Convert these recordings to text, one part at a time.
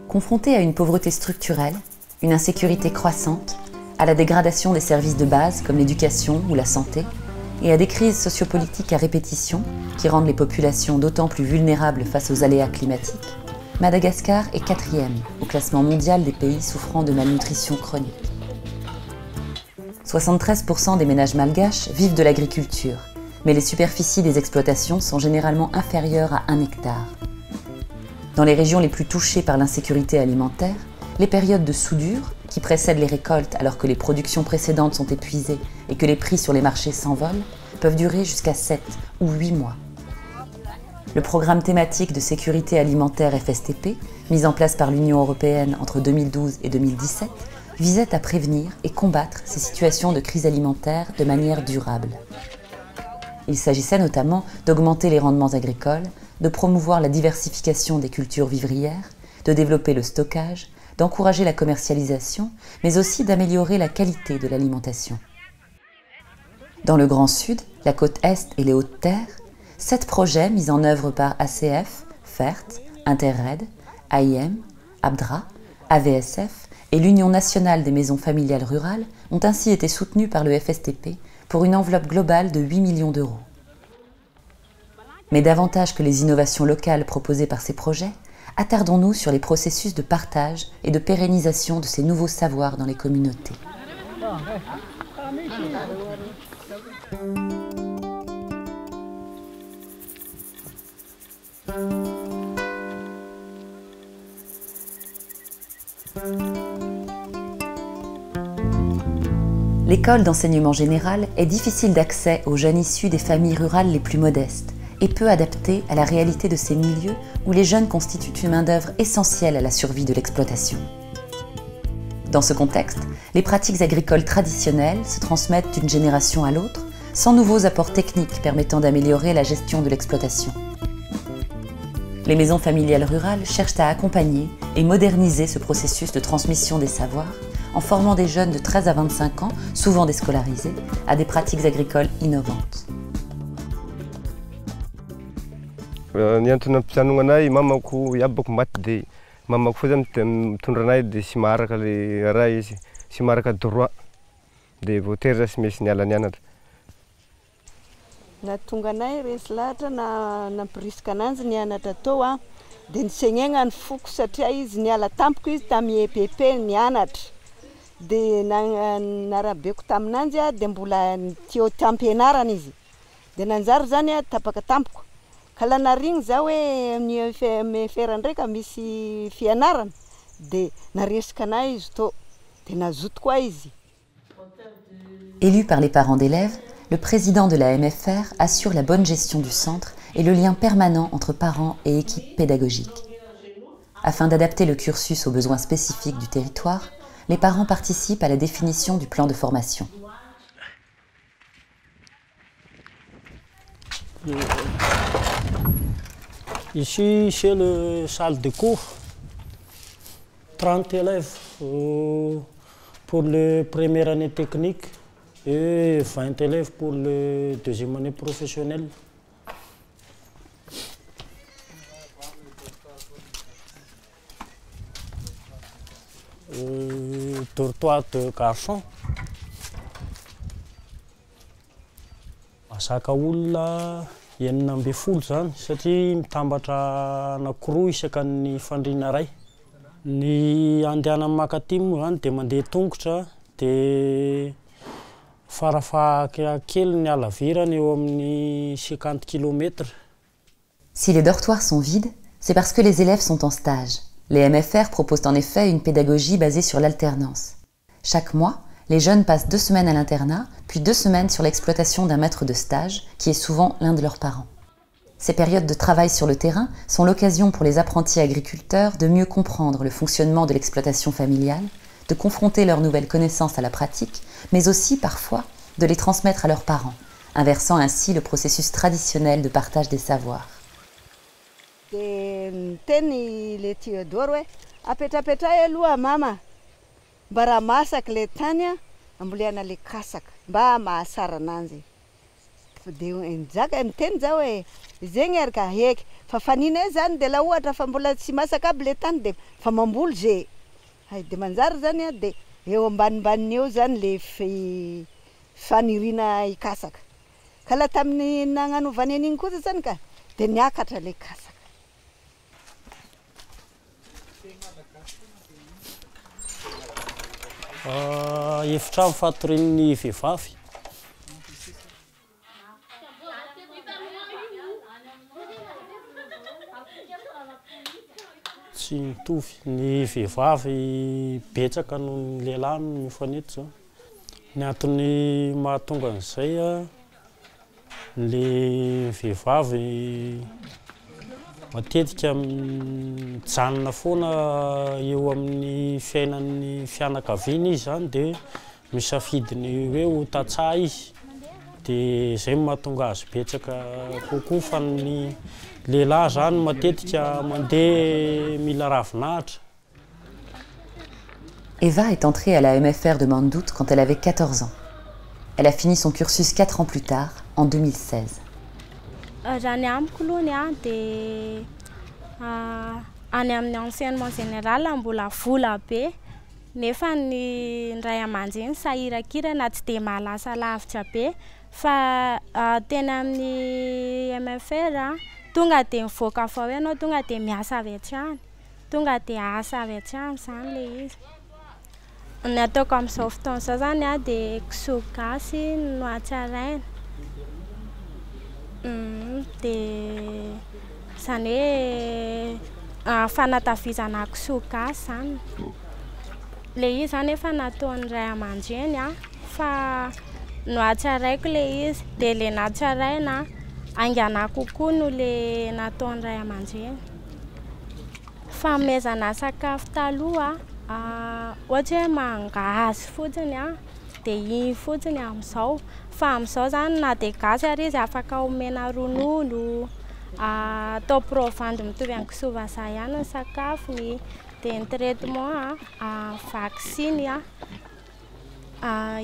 Confrontés à une pauvreté structurelle, une insécurité croissante, à la dégradation des services de base comme l'éducation ou la santé, et à des crises sociopolitiques à répétition qui rendent les populations d'autant plus vulnérables face aux aléas climatiques, Madagascar est 4e au classement mondial des pays souffrant de malnutrition chronique. 73% des ménages malgaches vivent de l'agriculture, mais les superficies des exploitations sont généralement inférieures à 1 hectare. Dans les régions les plus touchées par l'insécurité alimentaire, les périodes de soudure, qui précèdent les récoltes alors que les productions précédentes sont épuisées et que les prix sur les marchés s'envolent, peuvent durer jusqu'à 7 ou 8 mois. Le programme thématique de sécurité alimentaire FSTP, mis en place par l'Union européenne entre 2012 et 2017, visait à prévenir et combattre ces situations de crise alimentaire de manière durable. Il s'agissait notamment d'augmenter les rendements agricoles, de promouvoir la diversification des cultures vivrières, de développer le stockage, d'encourager la commercialisation, mais aussi d'améliorer la qualité de l'alimentation. Dans le Grand Sud, la côte Est et les Hautes-Terres, 7 projets mis en œuvre par ACF, FERT, Interred, AIM, ABDRA, AVSF et l'Union nationale des maisons familiales rurales ont ainsi été soutenus par le FSTP pour une enveloppe globale de 8 millions d'euros. Mais davantage que les innovations locales proposées par ces projets, attardons-nous sur les processus de partage et de pérennisation de ces nouveaux savoirs dans les communautés. L'école d'enseignement général est difficile d'accès aux jeunes issus des familles rurales les plus modestes et peu adaptée à la réalité de ces milieux où les jeunes constituent une main-d'œuvre essentielle à la survie de l'exploitation. Dans ce contexte, les pratiques agricoles traditionnelles se transmettent d'une génération à l'autre, sans nouveaux apports techniques permettant d'améliorer la gestion de l'exploitation. Les maisons familiales rurales cherchent à accompagner et moderniser ce processus de transmission des savoirs en formant des jeunes de 13 à 25 ans, souvent déscolarisés, à des pratiques agricoles innovantes. Ny antony ampijanona anay mamako iabako maty dia mamako foana mitondra anay dia sy maharaka le raha izy, sy maharaka droit dia voatery raha sy mesy niala nianatra. Nahatonga anay resy lahatra nampirisika ananjy nianatra tao a dia nisenegna ny foko satria izy niala tampoko izy tamin'ny EPP nianatra dia narabeko taminanjy a dia mbola teo tampianarana izy dia nanjary zany a tapaka tampoko ka la narigny za hoe amin'ny fera ndraika misy fianarana dia naresika anay izy tao dia nazoto koa izy. Élu par les parents d'élèves, le président de la MFR assure la bonne gestion du centre et le lien permanent entre parents et équipe pédagogique. Afin d'adapter le cursus aux besoins spécifiques du territoire, les parents participent à la définition du plan de formation. Ici, c'est la salle de cours. 30 élèves pour la première année technique et 20 élèves pour la deuxième année professionnelle. Dortoir de garçons. Masaka olona enina amby folo zany satria mitambatra anankiroa isaka ny fandriana ray. Ny andehanana makatimo zany dia mandeha tongotra dia farafahakely ny alavirany eo amin'ny 50 km. Si les dortoirs sont vides, c'est parce que les élèves sont en stage. Les MFR proposent en effet une pédagogie basée sur l'alternance. Chaque mois, les jeunes passent 2 semaines à l'internat, puis 2 semaines sur l'exploitation d'un maître de stage, qui est souvent l'un de leurs parents. Ces périodes de travail sur le terrain sont l'occasion pour les apprentis agriculteurs de mieux comprendre le fonctionnement de l'exploitation familiale, de confronter leurs nouvelles connaissances à la pratique, mais aussi parfois de les transmettre à leurs parents, inversant ainsi le processus traditionnel de partage des savoirs. Teny le Théodore hoe apetrapetra aloha mama mba raha masaka le tany a ambolena le kasaka mba mahasara ananjy dia nijaka miteny zao hoe zegny ary ka heky fa fanina zany dia la ohatra fa mbola tsy masaka aby le tany dia fa mamboly ze dia manjary zany a dia eo ambanimbany eo zany le fanirina ikasaka ka la tamin'ny nagnanovany an'iny kosa zany ka dia niakatra le kasaka. Efitrano fatorian'ny vehivavy. Tsy mitovy, ny vehivavy betsaka noho ny lehilahy no mifaneto zao. Ny antony mahatonga an'izay a, le vehivavy matetika mijanona foana eo amin'ny fiainan'ny fianakaviana izy zany dia misafidiny hoe ho tantsaha izy, dia izay mahatonga azy betsaka kokoa fa ny lehilahy zany matetika mandeha mila ravinahitra. Eva est entrée à la MFR de Mandoute quand elle avait 14 ans. Elle a fini son cursus 4 ans plus tard, en 2016. Raha ny amiko aloha dia any amin'ny enseignement général mbola vola be nefa ny ray aman-dreny sahirakira na tsy dia mahalasa lavitra be fa tena amin'ny MFR tonga dia mivoaka fa hoe ianao tonga dia miasa avy hatrany, tonga dia asa avy hatrany zany le izy. Ny ataoko amin'izao fotoana izao zany dia kisoa gasy no hatsaraina. Dia izany hoe fanatavizana kisoa gasy zany. Le izy zany efa nataon'ny ray aman-dreny fa no hatsaraiko le izy dia le natsaraina angana kokoa no le nataon'ny ray aman-dreny. Fanomezana sakafo taloha ohatra hoe mangahazo fotsiny dia iny fotsiny amin'izao, fa amin'izao zany na dia gasy ary izy afaka omena ronono, atao provandy mitovy amin'ny kisoa vazaha ihany ny sakafony, dia ny traitement vaksiny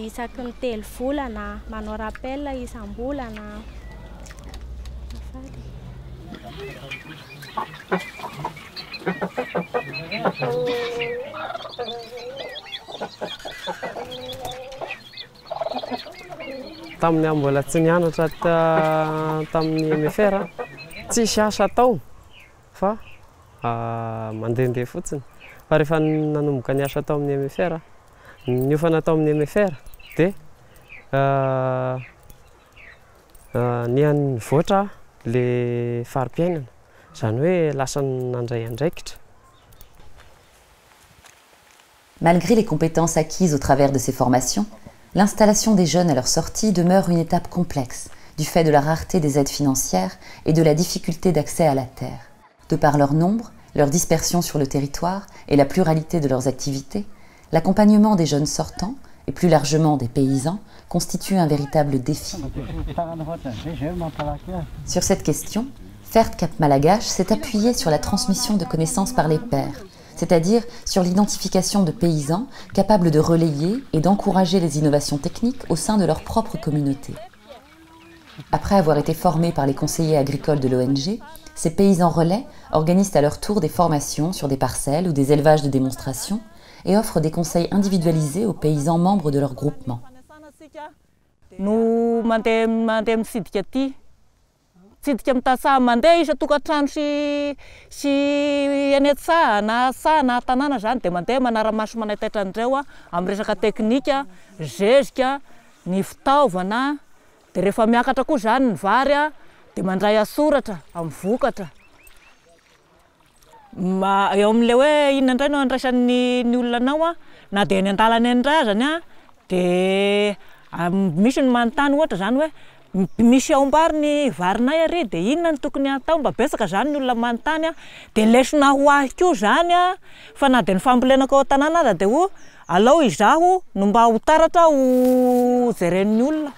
isaky ny 3 volana, manao rappel isam-bolana. Tamin'ny mbola tsy nianatra tamin'ny MFR tsisy asa atao fa mandehandeha fotsiny, fa rehefa nanomboka niasa tao amin'ny MFR, niofana tao amin'ny MFR dia nivoatra le fari-piainana, izany hoe lasa nandray andraikitra. Malgré les compétences acquises au travers de ces formations, l'installation des jeunes à leur sortie demeure une étape complexe, du fait de la rareté des aides financières et de la difficulté d'accès à la terre. De par leur nombre, leur dispersion sur le territoire et la pluralité de leurs activités, l'accompagnement des jeunes sortants, et plus largement des paysans, constitue un véritable défi. Sur cette question, FERT Cap Malagache s'est appuyé sur la transmission de connaissances par les pairs, c'est-à-dire sur l'identification de paysans capables de relayer et d'encourager les innovations techniques au sein de leur propre communauté. Après avoir été formés par les conseillers agricoles de l'ONG, ces paysans relais organisent à leur tour des formations sur des parcelles ou des élevages de démonstration et offrent des conseils individualisés aux paysans membres de leur groupement. No mandeha mitsidika aty, mitsidika mitatsaha mandeha isa tokantrano sy eny an-tsaha na saha na tanàna zany dia mandeha manara-maso manataitra an'ireo amin'ny resaka teknika, zezika, ny fitaovana, dia rehefa miakatra koa zany ny vary dia mandray asoratra amin'ny vokatra. Eo amin'ilay hoe inona indray no andraisan'ny olona anao na dia eny an-dalana eny indray azany dia misy ny manontany ohatra zany hoe misy ao ambary ny varinay ary dia inona ny tokony atao, mba betsaka zany ny olona manontany dia lesona ho ahy koa zany fa na dia ny fambolenako ao an-tanàna aza dia ho alao izaho no mba ho taratra ho jeren'ny olona.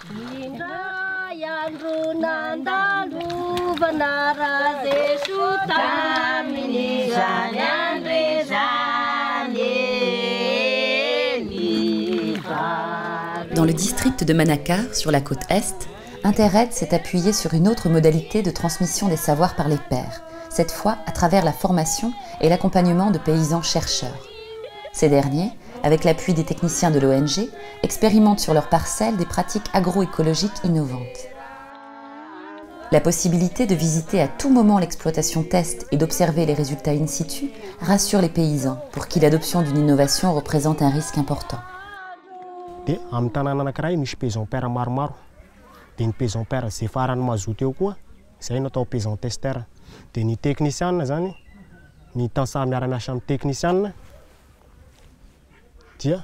Dans le district de Manakar, sur la côte Est, Interred s'est appuyé sur une autre modalité de transmission des savoirs par les pairs, cette fois à travers la formation et l'accompagnement de paysans chercheurs. Ces derniers, avec l'appui des techniciens de l'ONG, expérimentent sur leurs parcelles des pratiques agroécologiques innovantes. La possibilité de visiter à tout moment l'exploitation test et d'observer les résultats in situ rassure les paysans, pour qui l'adoption d'une innovation représente un risque important. Amin'ny tanàna anankiray misy paysan père maromaro. Dia ny paysan père izay farany mazoto eo koa, izay no atao paysan testeur. Dia ny technician zany, ny tansaha miara-miasa amin'ny technician dia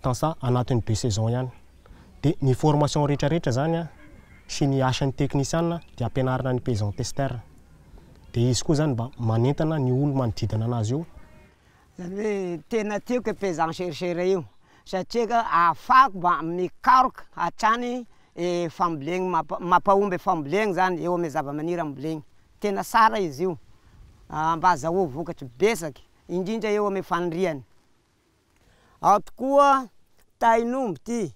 tansaha anatin'ny 2 saisons ihany. Dia ny formation rehetrarehetra zany sy ny asan'ny technician dia ampianarina ny paysan testeur. Dia izy koa zany mba manentana ny olona manodidina anazy eo. Zany hoe tena tiako paysan chercheur io. Satria ka ahafahako mba mikaroka hatrany famboleny mampahomby famboleny zany eo amin'ny zava-maniry amboleny. Tena sara izy io. Mba azahoa vokatry besaky, indrindra eo amin'ny faniriany. Ao tokoa tainomby ty,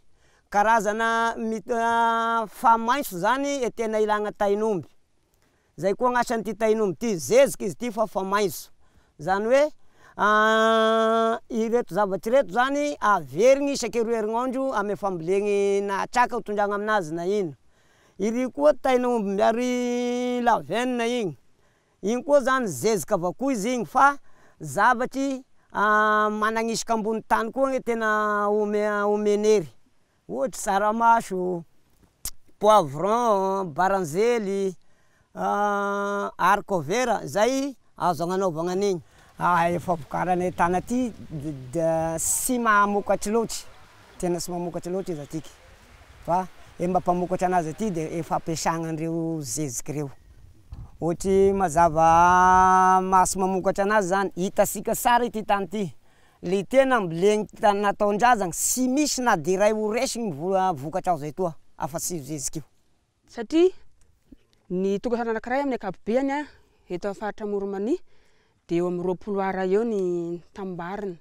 karazana famaitso zany tena ilagna tainomby. Zay koa gn'asan'ity tainomby ty, zeziky izy ty fa famaitso. Zany hoe ireto zavatry reto zany averigny isaky roa herignandro amin'ny famboleny na traka hotondragna aminazy na ino. Iry koa tainomby miary lavenina igny koa zany zezika avao koa izy igny fa zavatry managnisiky ambony tany koa tena omenery. Ohatra saramaso, poivron, baranzely, haricot-vert, zay azo agnanaovagna an'igny. Efa vokaranay tany aty sy mamokatry loatry, tena sy mamokatry loatry izy atiky. Fa mba mpamokatra anazy aty dia efa ampiasagna an'ireo zeziky ireo. Ohatra mazava maso mamokatra anazy zany, hitasika sara ity tany ity. Le tena amboleny tany nataon-drazana sy misy na dia iray ho resigny vokatra azo etoa, afa sy zeziky io. Satria ny tokotany anankiray amin'ny ankapobeny eto amin'ny faritra Moromani dia eo amin'ny 20 ara eo ny tambariny.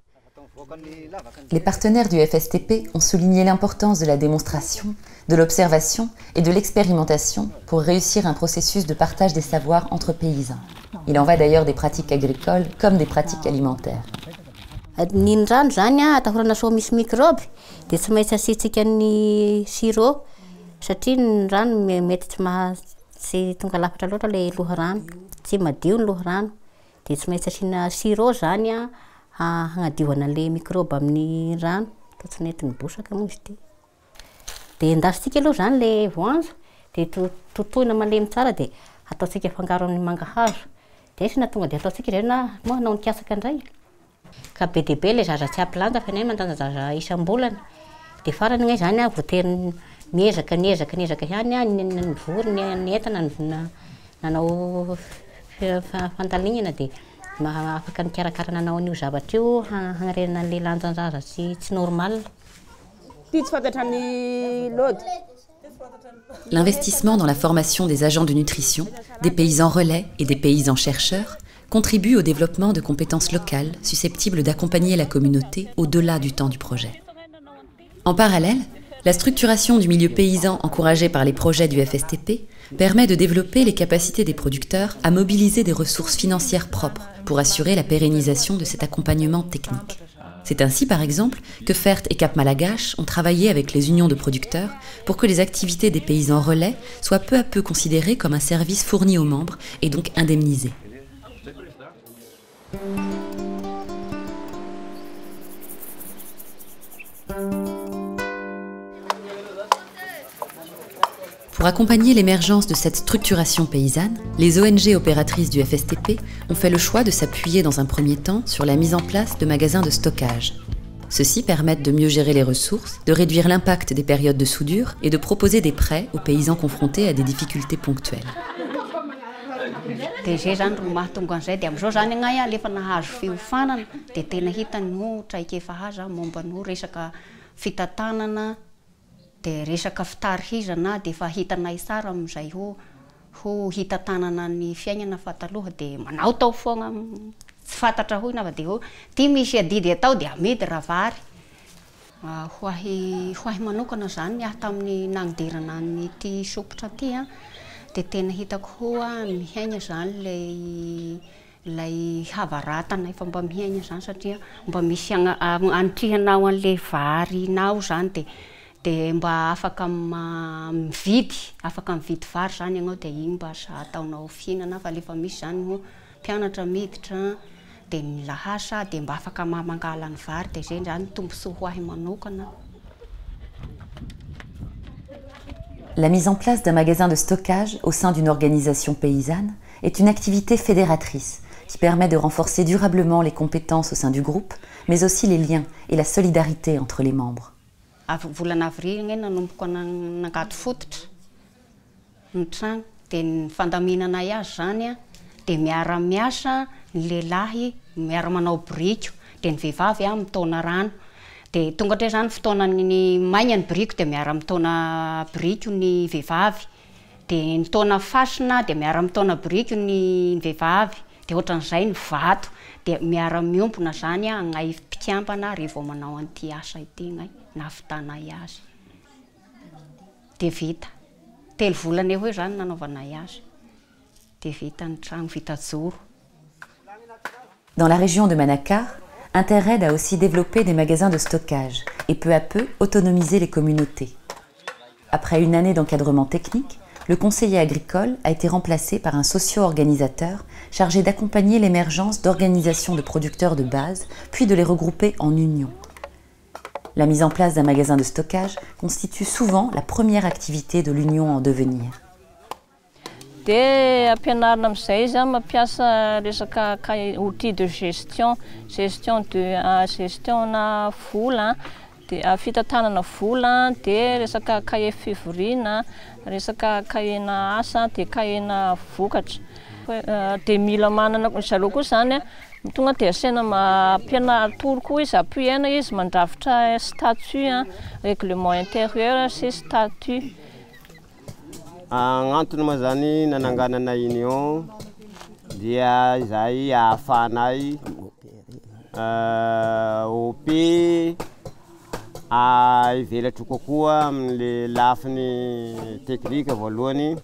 Les partenaires du FSTP ont souligné l'importance de la démonstration, de l'observation et de l'expérimentation pour réussir un processus de partage des savoirs entre paysans. Il en va d'ailleurs des pratiques agricoles comme des pratiques alimentaires. Ny rano zany atahorana soa misy microbe dia tsy maintsy asitsika ny sirop satria ny rano mety tsy tonga lafatra loatra le loharano, tsy madio ny loharano dia tsy maintsy asina sirop zany hagnadiovana le microbe amin'ny rano, tsy nety mibosaka moa izy ty. Dia endasitsika aloha zany le voanjo dia totoina malemy tsara dia ataotsika fangaro amin'ny mangahazo. Dia sy na tonga dia ataotsika izay na moa hanao nikasaka indray. Ka be dia be le zaza tsy ampilanja fa nay mandanja zaza isam-bolana. Dia farany ngay zany voatery miezaka ihany ny vory ny entana nanao fandalinana dia afaka nikarakara nanao an'io zavatra io hagnarenana an'ilay lanjan-jaza tsy normal. L'investissement dans la formation des agents de nutrition, des paysans relais et des paysans chercheurs contribue au développement de compétences locales susceptibles d'accompagner la communauté au-delà du temps du projet. En parallèle, la structuration du milieu paysan encouragée par les projets du FSTP permet de développer les capacités des producteurs à mobiliser des ressources financières propres pour assurer la pérennisation de cet accompagnement technique. C'est ainsi, par exemple, que FERT et Cap Malagache ont travaillé avec les unions de producteurs pour que les activités des paysans relais soient peu à peu considérées comme un service fourni aux membres et donc indemnisées. Pour accompagner l'émergence de cette structuration paysanne, les ONG opératrices du FSTP ont fait le choix de s'appuyer dans un premier temps sur la mise en place de magasins de stockage. Ceux-ci permettent de mieux gérer les ressources, de réduire l'impact des périodes de soudure et de proposer des prêts aux paysans confrontés à des difficultés ponctuelles. Dia zay zany ro mahatonga an'izay dia amin'izao zany agnay lefa nahazo fiofanana dia tena hitany ho traikefa haza momba ny resaka fitatanana dia resaka fitarizana dia efa hitanay tsara amin'izay ho hitatanana ny fiainana fa taloha dia manao tao foagna tsy fantatra hoy na fa dia ty misy adidy atao dia amidy raha vary Hoahy manokana zany aho tamin'ny nagnidirana nyity sokotra ty a, dia tena hitako hoa mihaigna zany lay havaratana efa mba mihaigna zany satria mba misy anitrihanao an'le varinao zany dia mba afaka mividy vary zany ianao dia igny mba ataonao fihinana fa lefa misy zany ho mpianatra miditra dia milahasa dia mba afaka mangala ny vary dia zay zany tombontsoa ho ahy manokana. La mise en place d'un magasin de stockage au sein d'une organisation paysanne est une activité fédératrice qui permet de renforcer durablement les compétences au sein du groupe, mais aussi les liens et la solidarité entre les membres. Volana avril nanomboka nangady fototra ny tragno dia ny fandaminana azy zany a dia miara-miasa ny lehilahy miara manao briko dia ny vehivavy a mitona rano dia tonga tray zany fotoanany maigna ny briko dia miara mitona briko ny vehivavy dia ny taona fasina dia miara mitona briko ny vehivavy dia ohatran'izay ny vato dia miara miompona zany a agnay mpikambana rehefa manao an'ity asa ity gnay navitana azy dia vita 3 volana eo zany nanaovana azy dia vita ny tragno vita joro. Dans la région de Manakar, Interred a aussi développé des magasins de stockage et peu à peu autonomisé les communautés. Après une année d'encadrement technique, le conseiller agricole a été remplacé par un socio-organisateur chargé d'accompagner l'émergence d'organisations de producteurs de base, puis de les regrouper en unions. La mise en place d'un magasin de stockage constitue souvent la première activité de l'union en devenir. Dia ampianarina amin'izay izy mampiasa resaka outil de gestion na vola, dia fitantanana vola, dia resaka cahier fivoriana, resaka cahier-na asa, dia cahier-na vokatra. Dia mila manana zareo koa zany tonga dia asiana mampianatoro koa izy appuiena izy mandravitra statut, règlement intérieur sy statut. Antony moa zany nananganana union dia izay ahafahanay opy ivelatra kokoa amin'le lafiny teknika voalohany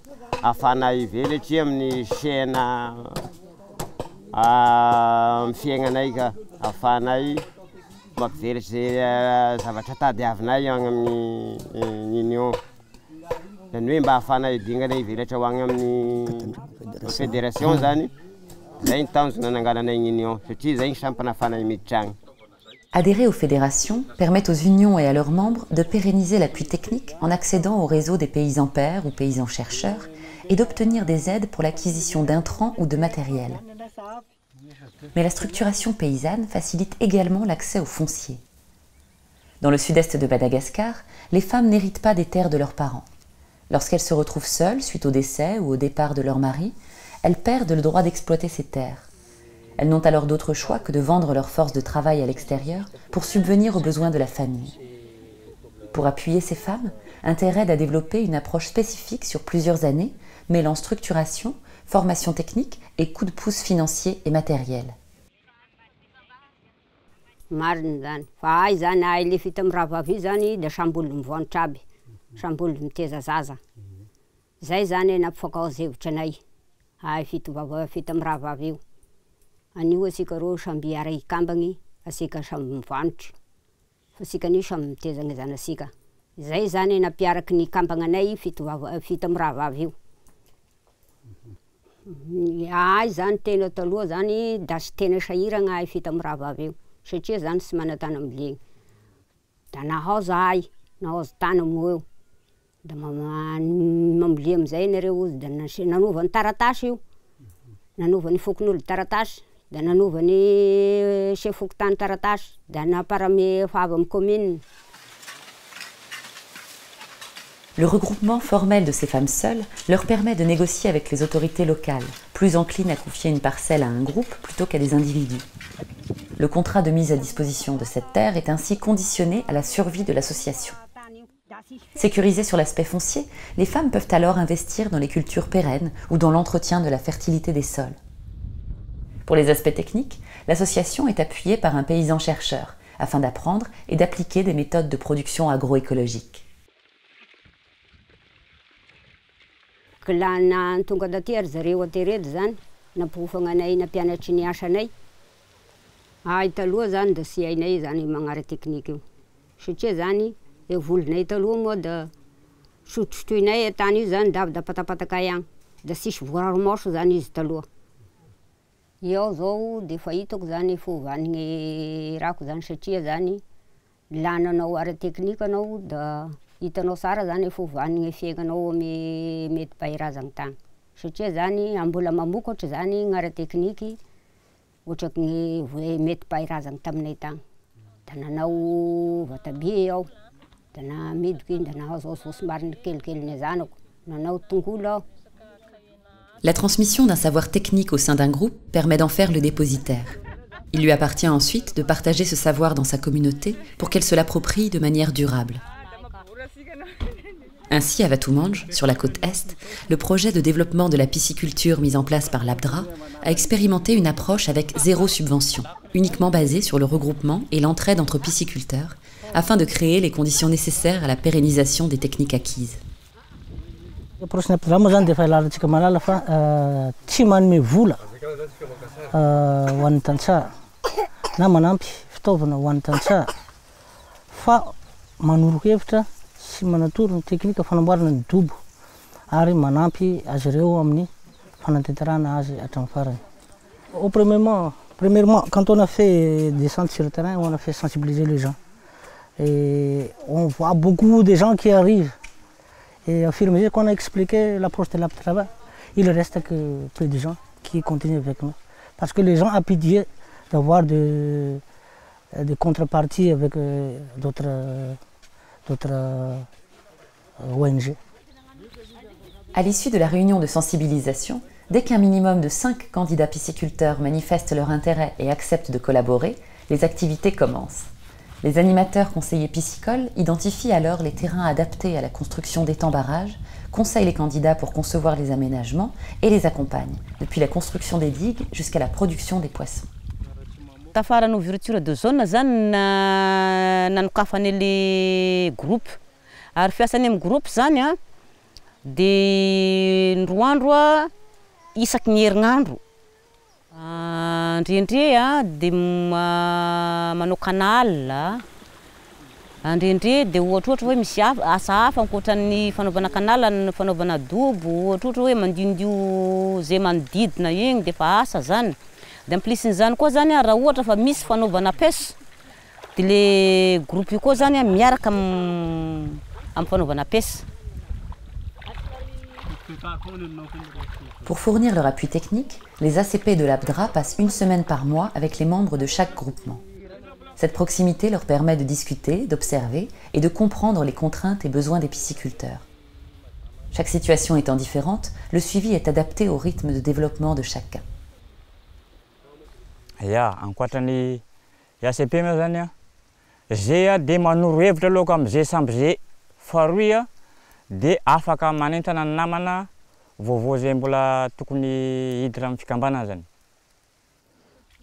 ahafahanay ivelatra amin'ny chaîne fiaignanay ka ahafahanay mampivelatra zay zavatra tadiavinay amin'ny union. Zany hoe mba ahafahanay dingana ivelatra ho agny amin'ny fédération zany zay ny tanjona nanangananay union satria zay ny sampana ahafahanay miditra agny. Adhérer aux fédérations permet aux unions et à leurs membres de pérenniser l'appui technique en accédant au réseau des paysans pairs ou paysans chercheurs et d'obtenir des aides pour l'acquisition d'intrants ou de matériel. Mais la structuration paysanne facilite également l'accès au foncier. Dans le sud-est de Madagascar, les femmes n'héritent pas des terres de leurs parents. Lorsqu'elles se retrouvent seules suite au décès ou au départ de leur mari, elles perdent le droit d'exploiter ces terres. Elles n'ont alors d'autre choix que de vendre leur force de travail à l'extérieur pour subvenir aux besoins de la famille. Pour appuyer ces femmes, Interred a développé une approche spécifique sur plusieurs années, mêlant structuration, formation technique et coup de pouce financier et matériel. Samboly miteza zaza zay zany nampifankaohevitra anay fito amin'ny rahavavy io anio asika rô samby ara ikambagny asika samby mivanotry fa asika anio samby mitezagna zanasika zay zany nampiaraky ny kambagna anay fito amin'ny rahavavy io. Zany tena taloha zany da sy tena sahiragna fito amin'ny rahavavy io satria zany sy manatana amlegny da nahazo nahazo tana moeo da mambolia amizay nareo da nanova ny taratasy io nanova ny fokon'olo taratasy da nanova ny chef-fokotany taratasy da naparame fava amin'ny commune. Le regroupement formel de ces femmes seules leur permet de négocier avec les autorités locales, plus enclines à confier une parcelle à un groupe plutôt qu'à des individus. Le contrat de mise à disposition de cette terre est ainsi conditionné à la survie de l'association. Sécurisées sur l'aspect foncier, les femmes peuvent alors investir dans les cultures pérennes ou dans l'entretien de la fertilité des sols. Pour les aspects techniques, l'association est appuyée par un paysan chercheur, afin d'apprendre et d'appliquer des méthodes de production agroécologique. Lana tonga taty ary zareo ateredy zany nampofagna anay nampianatry ny asanay. Taloha zany da sy hainay zany magnara teknika io. Satria zany e volinay taloha moa da sotrosotroinay atany io zany da avy da patapataka ihany. Da sisy voararomorso zany izy taloha. Eo zao de fa hitako zany fovanigny rako zany satria zany lananao ara teknika anao da hitanao sara zany fovanigny fiaignanao amy mety pahirazagny tagny. Satria zany mbola mamokatra zany gn'ara tekniky ohatrak'ny mety pahirazagny taminay tagny. Da nanao vatabia aho, da namidoky, da nahazo somary kelikely ny zanako, nanao tongolo aho. La transmission d'un savoir technique au sein d'un groupe permet d'en faire le dépositaire. Il lui appartient ensuite de partager ce savoir dans sa communauté pour qu'elle se l'approprie de manière durable. Ainsi, à Vatoumange, sur la côte Est, le projet de développement de la pisciculture mis en place par l'ABDRA a expérimenté une approche avec 0 subvention, uniquement basée sur le regroupement et l'entraide entre pisciculteurs, afin de créer les conditions nécessaires à la pérennisation des techniques acquises. Prochain programme zany defa ilalantsika malala fa tsy manome vola ho an'ny tantsaha na manampy fitaovana ho an'ny tantsaha fa manoro-hevitra sy manatoro ny teknika fanamboarana ny dobo ary manampy azy ireo amin'ny fanantenterana azy hatramin'ny farany. Premièrement, quand on a fait des centres sur le terrain, on a fait sensibiliser les gens. Et on voit beaucoup de gens qui arrivent. Et au fur et à mesure qu'on a expliqué l'approche de l'ABDRA, il reste que peu de gens qui continuent avec nous. Parce que les gens ont pitié d'avoir des contreparties avec d'autres ONG. À l'issue de la réunion de sensibilisation, dès qu'un minimum de 5 candidats pisciculteurs manifestent leur intérêt et acceptent de collaborer, les activités commencent. Les animateurs conseillers piscicoles identifient alors les terrains adaptés à la construction d'étangs-barrages, conseillent les candidats pour concevoir les aménagements et les accompagnent, depuis la construction des digues jusqu'à la production des poissons. Tafarana ouverture de zone zany nanokafany le groupe. Ary fiasany amin'ny groupe zany a de ndroandro a isaky ny herignandro. Ndrendre a de manao canal. Ndrendre de ohatrohatra hoe misy asa hafa ankoatran'ny fanaovana canal, ny fanaovana dobo, ohatrohatra hoe mandindio zay manodidina igny de fa asa zany. De amplisin'izany koa zany raha ohatra fa misy fanaovana pêche de le groupe io koa zany miaraka amin'ny fanaovana pêche. Pour fournir leur appui technique, les ACP de l'ABDRA passent une semaine par mois avec les membres de chaque groupement. Cette proximité leur permet de discuter, d'observer et de comprendre les contraintes et besoins des pisciculteurs. Chaque situation étant différente, le suivi est adapté au rythme de développement de chacun. Ankoatran'ny ACP moa zany zay de manoro-hevitra aloha am'zay samby zay faroy de afaka manentana ny namana vaovao zay mbola tokony hiditra amin'ny fikambana zany.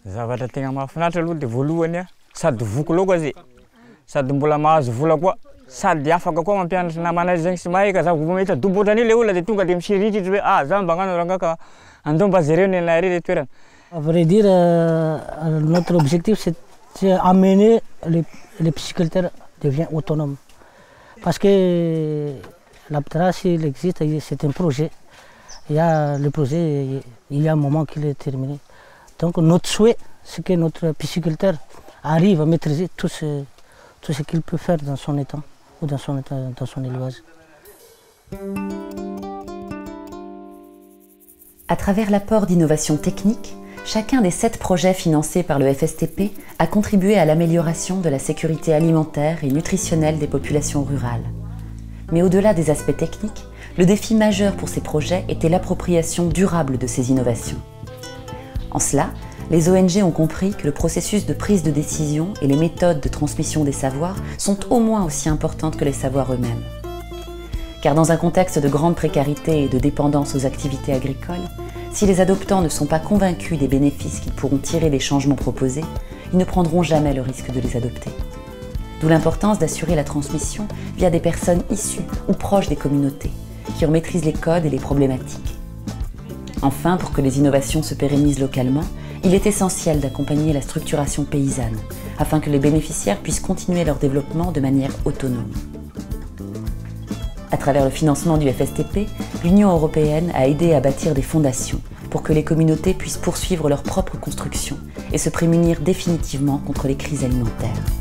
Zavatra tegna mahafinaritra aloha de voalohany sady voko loka zay, sady mbola mahazo vola koa, sady afaka koa mampianatra namana azy zegny sy mahita za vao mahita dobo ohatrany le olona de tonga de misiritritra hoe za mba hagnano rangaka andao mba jereo ny anay le toerana. À vrai dire, notre objectif c'est amener les pisciculteurs deviennent autonomes. Parce que l'ABDRA, s'il existe, c'est un projet. Il y a le projet, il y a un moment qu'il est terminé. Donc notre souhait, c'est que notre pisciculteur arrive à maîtriser tout ce qu'il peut faire dans son étang ou dans son élevage. À travers l'apport d'innovation technique, chacun des 7 projets financés par le FSTP a contribué à l'amélioration de la sécurité alimentaire et nutritionnelle des populations rurales. Mais au-delà des aspects techniques, le défi majeur pour ces projets était l'appropriation durable de ces innovations. En cela, les ONG ont compris que le processus de prise de décision et les méthodes de transmission des savoirs sont au moins aussi importantes que les savoirs eux-mêmes. Car dans un contexte de grande précarité et de dépendance aux activités agricoles, si les adoptants ne sont pas convaincus des bénéfices qu'ils pourront tirer des changements proposés, ils ne prendront jamais le risque de les adopter. D'où l'importance d'assurer la transmission via des personnes issues ou proches des communautés, qui en maîtrisent les codes et les problématiques. Enfin, pour que les innovations se pérennisent localement, il est essentiel d'accompagner la structuration paysanne, afin que les bénéficiaires puissent continuer leur développement de manière autonome. À travers le financement du FSTP, l'Union européenne a aidé à bâtir des fondations pour que les communautés puissent poursuivre leur propre construction et se prémunir définitivement contre les crises alimentaires.